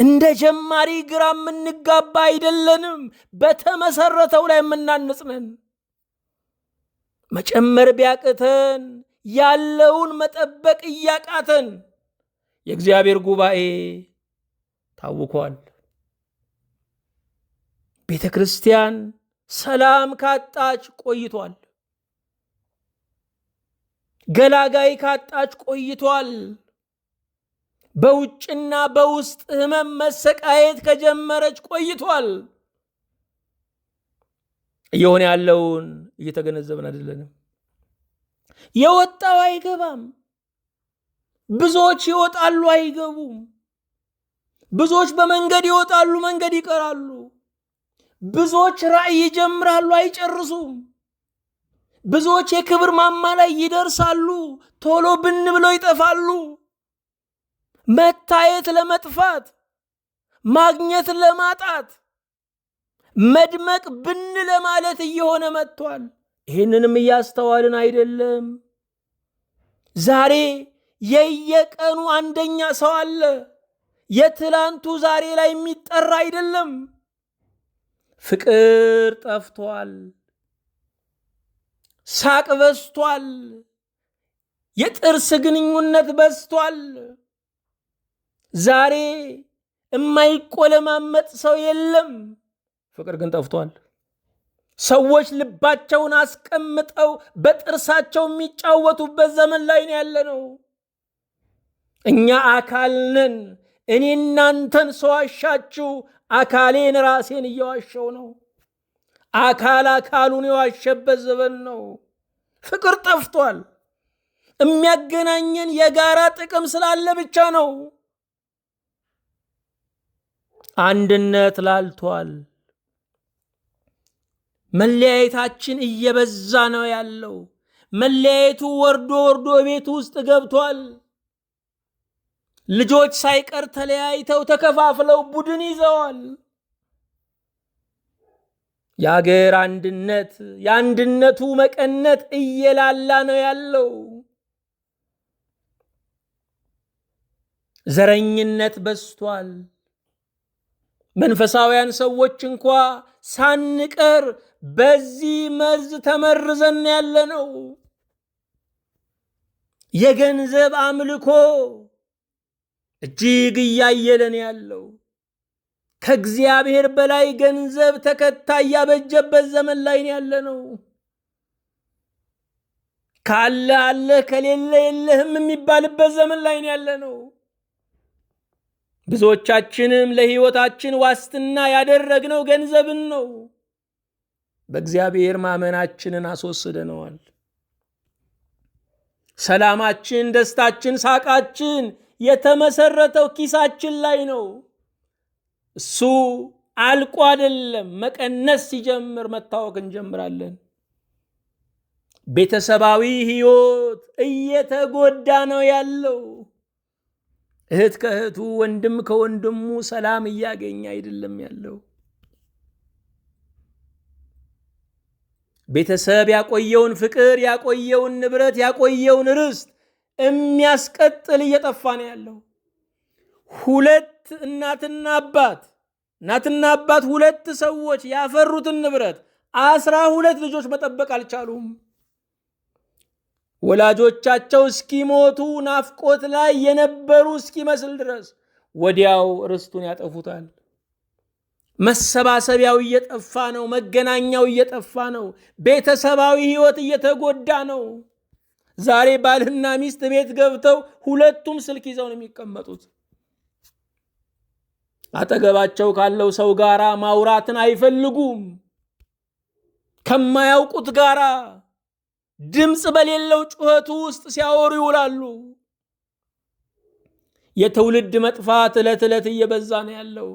እንደ ጀማሪ ግራ የምንጋባ አይደለንም። በተመሰረተው ላይ የምናንጽ ነን። መጨመር ቢያቅተን ያለውን መጠበቅ እያቃተን የእግዚአብሔር ጉባኤ ታውኳል። ቤተ ክርስቲያን ሰላም ካጣች ቆይቷል። ገላጋይ ካጣች ቆይቷል። በውጭና በውስጥ ሕመም መሰቃየት ከጀመረች ቆይቷል። እየሆነ ያለውን እየተገነዘብን አይደለንም። የወጣው አይገባም። ብዙዎች ይወጣሉ፣ አይገቡም። ብዙዎች በመንገድ ይወጣሉ፣ መንገድ ይቀራሉ። ብዙዎች ራእይ ይጀምራሉ፣ አይጨርሱም። ብዙዎች የክብር ማማ ላይ ይደርሳሉ፣ ቶሎ ብን ብለው ይጠፋሉ። መታየት ለመጥፋት፣ ማግኘት ለማጣት፣ መድመቅ ብን ለማለት እየሆነ መጥቷል። ይህንንም እያስተዋልን አይደለም። ዛሬ የየቀኑ አንደኛ ሰው አለ። የትላንቱ ዛሬ ላይ የሚጠራ አይደለም። ፍቅር ጠፍቷል። ሳቅ በስቷል። የጥርስ ግንኙነት በስቷል። ዛሬ የማይቆለማመጥ ሰው የለም። ፍቅር ግን ጠፍቷል። ሰዎች ልባቸውን አስቀምጠው በጥርሳቸው የሚጫወቱበት ዘመን ላይ ነው ያለነው። እኛ አካል ነን። እኔ እናንተን ሰዋሻችሁ አካሌን ራሴን እየዋሸው ነው። አካል አካሉን የዋሸበት ዘመን ነው። ፍቅር ጠፍቷል። የሚያገናኘን የጋራ ጥቅም ስላለ ብቻ ነው። አንድነት ላልቷል። መለያየታችን እየበዛ ነው ያለው። መለያየቱ ወርዶ ወርዶ ቤት ውስጥ ገብቷል። ልጆች ሳይቀር ተለያይተው ተከፋፍለው ቡድን ይዘዋል። የአገር አንድነት፣ የአንድነቱ መቀነት እየላላ ነው ያለው። ዘረኝነት በስቷል። መንፈሳውያን ሰዎች እንኳ ሳንቀር በዚህ መርዝ ተመርዘን ያለ ነው። የገንዘብ አምልኮ እጅግ እያየለን ያለው ከእግዚአብሔር በላይ ገንዘብ ተከታይ ያበጀበት ዘመን ላይ ያለ ነው። ካለ አለ፣ ከሌለ የለህም የሚባልበት ዘመን ላይ ያለ ነው። ብዙዎቻችንም ለሕይወታችን ዋስትና ያደረግነው ገንዘብን ነው። በእግዚአብሔር ማመናችንን አስወስደነዋል። ሰላማችን፣ ደስታችን፣ ሳቃችን የተመሰረተው ኪሳችን ላይ ነው። እሱ አልቆ አይደለም። መቀነስ ሲጀምር መታወቅ እንጀምራለን። ቤተሰባዊ ሕይወት እየተጎዳ ነው ያለው። እህት ከእህቱ፣ ወንድም ከወንድሙ ሰላም እያገኘ አይደለም ያለው። ቤተሰብ ያቆየውን ፍቅር፣ ያቆየውን ንብረት፣ ያቆየውን ርስት የሚያስቀጥል እየጠፋ ነው ያለው። ሁለት እናትና አባት ሁለት ሰዎች ያፈሩትን ንብረት 12 ልጆች መጠበቅ አልቻሉም። ወላጆቻቸው እስኪሞቱ ናፍቆት ላይ የነበሩ እስኪመስል ድረስ ወዲያው ርስቱን ያጠፉታል። መሰባሰቢያው እየጠፋ ነው። መገናኛው እየጠፋ ነው። ቤተሰባዊ ሕይወት እየተጎዳ ነው። ዛሬ ባልና ሚስት ቤት ገብተው ሁለቱም ስልክ ይዘው ነው የሚቀመጡት። አጠገባቸው ካለው ሰው ጋር ማውራትን አይፈልጉም። ከማያውቁት ጋራ ድምፅ በሌለው ጩኸቱ ውስጥ ሲያወሩ ይውላሉ። የትውልድ መጥፋት ዕለት ዕለት እየበዛ ነው ያለው።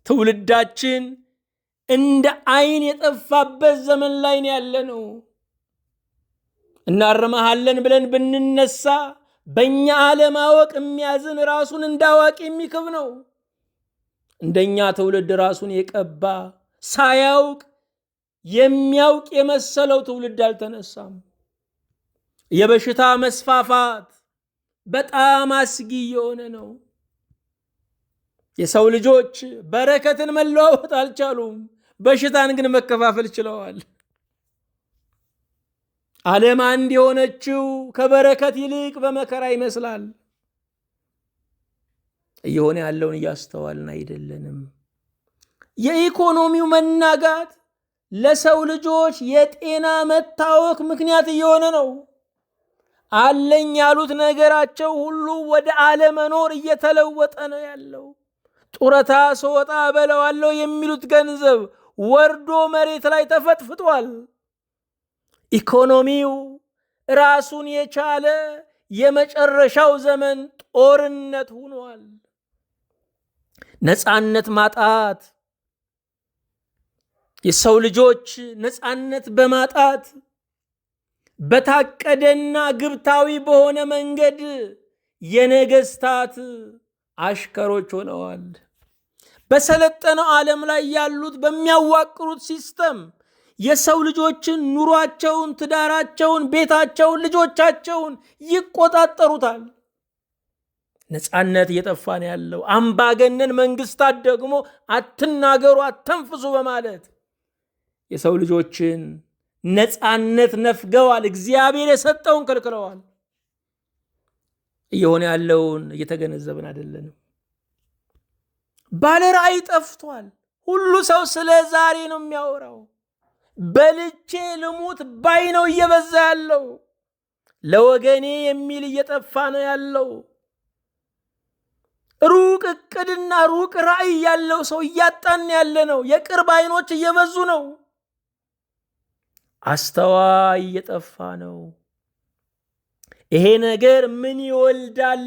ትውልዳችን እንደ ዓይን የጠፋበት ዘመን ላይ ነው ያለነው። እናርመሃለን ብለን ብንነሳ በእኛ አለማወቅ የሚያዝን ራሱን እንዳዋቂ የሚክብ ነው። እንደኛ ትውልድ ራሱን የቀባ ሳያውቅ የሚያውቅ የመሰለው ትውልድ አልተነሳም። የበሽታ መስፋፋት በጣም አስጊ የሆነ ነው። የሰው ልጆች በረከትን መለዋወጥ አልቻሉም፣ በሽታን ግን መከፋፈል ችለዋል። ዓለም አንድ የሆነችው ከበረከት ይልቅ በመከራ ይመስላል። እየሆነ ያለውን እያስተዋልን አይደለንም። የኢኮኖሚው መናጋት ለሰው ልጆች የጤና መታወክ ምክንያት እየሆነ ነው። አለኝ ያሉት ነገራቸው ሁሉ ወደ አለመኖር እየተለወጠ ነው ያለው። ጡረታ ስወጣ በለዋለሁ የሚሉት ገንዘብ ወርዶ መሬት ላይ ተፈጥፍጧል። ኢኮኖሚው ራሱን የቻለ የመጨረሻው ዘመን ጦርነት ሆኗል። ነፃነት ማጣት፣ የሰው ልጆች ነፃነት በማጣት በታቀደና ግብታዊ በሆነ መንገድ የነገስታት አሽከሮች ሆነዋል። በሰለጠነው ዓለም ላይ ያሉት በሚያዋቅሩት ሲስተም የሰው ልጆችን ኑሯቸውን፣ ትዳራቸውን፣ ቤታቸውን፣ ልጆቻቸውን ይቆጣጠሩታል። ነፃነት እየጠፋ ነው ያለው። አምባገነን መንግስታት ደግሞ አትናገሩ፣ አተንፍሱ በማለት የሰው ልጆችን ነፃነት ነፍገዋል። እግዚአብሔር የሰጠውን ከልክለዋል። እየሆነ ያለውን እየተገነዘብን አይደለንም። ባለ ራዕይ ጠፍቷል። ሁሉ ሰው ስለ ዛሬ ነው የሚያወራው። በልቼ ልሙት ባይ ነው እየበዛ ያለው። ለወገኔ የሚል እየጠፋ ነው ያለው። ሩቅ እቅድና ሩቅ ራዕይ ያለው ሰው እያጣን ያለ ነው። የቅርብ አይኖች እየበዙ ነው። አስተዋይ እየጠፋ ነው። ይሄ ነገር ምን ይወልዳል፣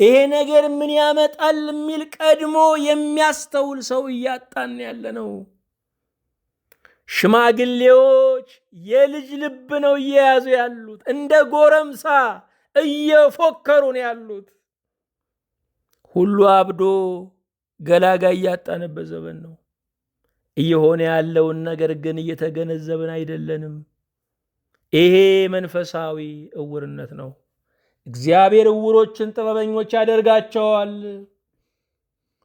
ይሄ ነገር ምን ያመጣል የሚል ቀድሞ የሚያስተውል ሰው እያጣን ያለ ነው። ሽማግሌዎች የልጅ ልብ ነው እየያዙ ያሉት። እንደ ጎረምሳ እየፎከሩ ነው ያሉት። ሁሉ አብዶ ገላጋይ እያጣንበት ዘመን ነው። እየሆነ ያለውን ነገር ግን እየተገነዘብን አይደለንም። ይሄ መንፈሳዊ እውርነት ነው። እግዚአብሔር እውሮችን ጥበበኞች ያደርጋቸዋል።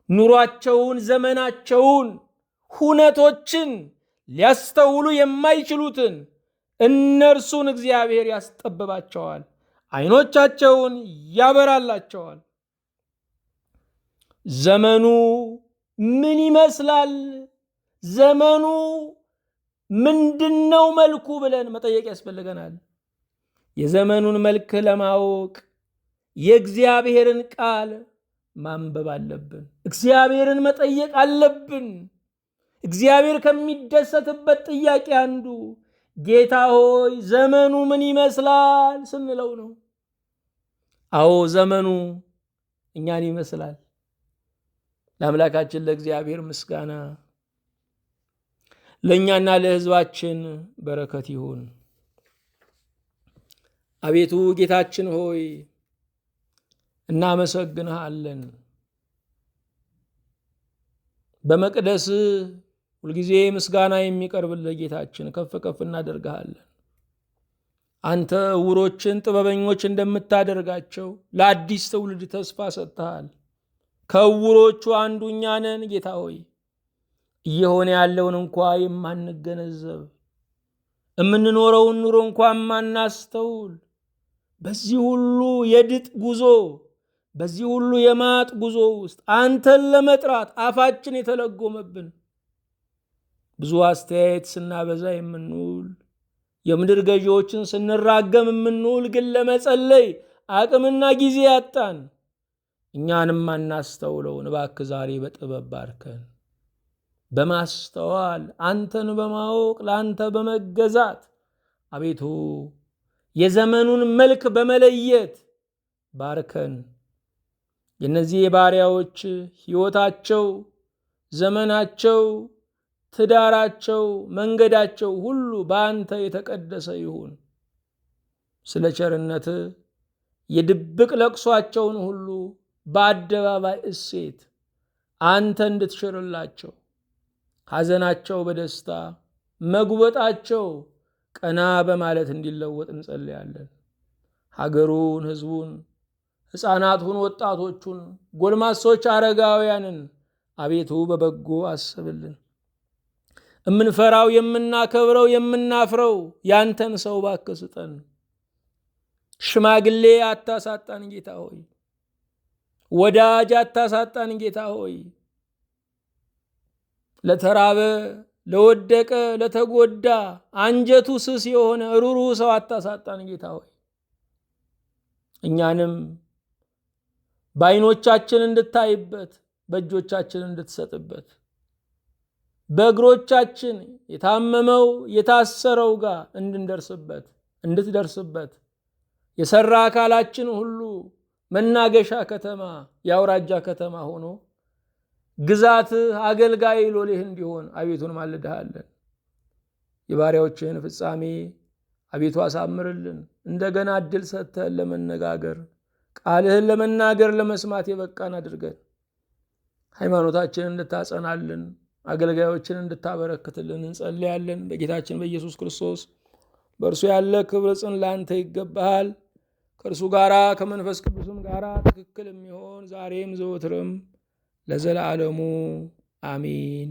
ኑሯቸውን፣ ዘመናቸውን፣ ሁነቶችን ሊያስተውሉ የማይችሉትን እነርሱን እግዚአብሔር ያስጠብባቸዋል፣ አይኖቻቸውን ያበራላቸዋል። ዘመኑ ምን ይመስላል? ዘመኑ ምንድነው መልኩ ብለን መጠየቅ ያስፈልገናል። የዘመኑን መልክ ለማወቅ የእግዚአብሔርን ቃል ማንበብ አለብን። እግዚአብሔርን መጠየቅ አለብን። እግዚአብሔር ከሚደሰትበት ጥያቄ አንዱ ጌታ ሆይ ዘመኑ ምን ይመስላል ስንለው ነው። አዎ ዘመኑ እኛን ይመስላል። ለአምላካችን ለእግዚአብሔር ምስጋና፣ ለእኛና ለሕዝባችን በረከት ይሁን። አቤቱ ጌታችን ሆይ እናመሰግንሃለን። በመቅደስ ሁልጊዜ ምስጋና የሚቀርብልህ ጌታችን ከፍ ከፍ እናደርግሃለን። አንተ ዕውሮችን ጥበበኞች እንደምታደርጋቸው ለአዲስ ትውልድ ተስፋ ሰጥተሃል። ከዕውሮቹ አንዱ እኛ ነን። ጌታ ሆይ እየሆነ ያለውን እንኳ የማንገነዘብ የምንኖረውን ኑሮ እንኳ የማናስተውል በዚህ ሁሉ የድጥ ጉዞ በዚህ ሁሉ የማጥ ጉዞ ውስጥ አንተን ለመጥራት አፋችን የተለጎመብን ብዙ አስተያየት ስናበዛ የምንውል የምድር ገዢዎችን ስንራገም የምንውል ግን ለመጸለይ አቅምና ጊዜ ያጣን እኛንም አናስተውለውን እባክህ ዛሬ በጥበብ ባርከን። በማስተዋል አንተን በማወቅ ለአንተ በመገዛት አቤቱ የዘመኑን መልክ በመለየት ባርከን። የእነዚህ የባሪያዎች ሕይወታቸው፣ ዘመናቸው፣ ትዳራቸው፣ መንገዳቸው ሁሉ በአንተ የተቀደሰ ይሁን። ስለ ቸርነት የድብቅ ለቅሷቸውን ሁሉ በአደባባይ እሴት አንተ እንድትሽርላቸው፣ ሐዘናቸው በደስታ መጉበጣቸው ቀና በማለት እንዲለወጥ እንጸልያለን። ሀገሩን፣ ሕዝቡን፣ ሕፃናቱን፣ ወጣቶቹን፣ ጎልማሶች፣ አረጋውያንን አቤቱ በበጎ አስብልን። እምንፈራው የምናከብረው የምናፍረው ያንተን ሰው እባክህ ስጠን። ሽማግሌ አታሳጣን ጌታ ሆይ። ወዳጅ አታሳጣን ጌታ ሆይ። ለተራበ፣ ለወደቀ፣ ለተጎዳ አንጀቱ ስስ የሆነ ሩሩህ ሰው አታሳጣን ጌታ ሆይ። እኛንም በዓይኖቻችን እንድታይበት፣ በእጆቻችን እንድትሰጥበት፣ በእግሮቻችን የታመመው የታሰረው ጋር እንድትደርስበት የሰራ አካላችን ሁሉ መናገሻ ከተማ የአውራጃ ከተማ ሆኖ ግዛትህ አገልጋይ ሎሌህ እንዲሆን አቤቱን ማልድሃለን። የባሪያዎችህን ፍጻሜ አቤቱ አሳምርልን። እንደገና እድል ሰጥተህን ለመነጋገር ቃልህን ለመናገር ለመስማት የበቃን አድርገን ሃይማኖታችንን እንድታጸናልን አገልጋዮችን እንድታበረክትልን እንጸልያለን። በጌታችን በኢየሱስ ክርስቶስ በእርሱ ያለ ክብር ጽን ለአንተ ይገባሃል። ከእርሱ ጋራ ከመንፈስ ቅዱስም ጋራ ትክክል የሚሆን ዛሬም ዘወትርም ለዘላለሙ አሚን።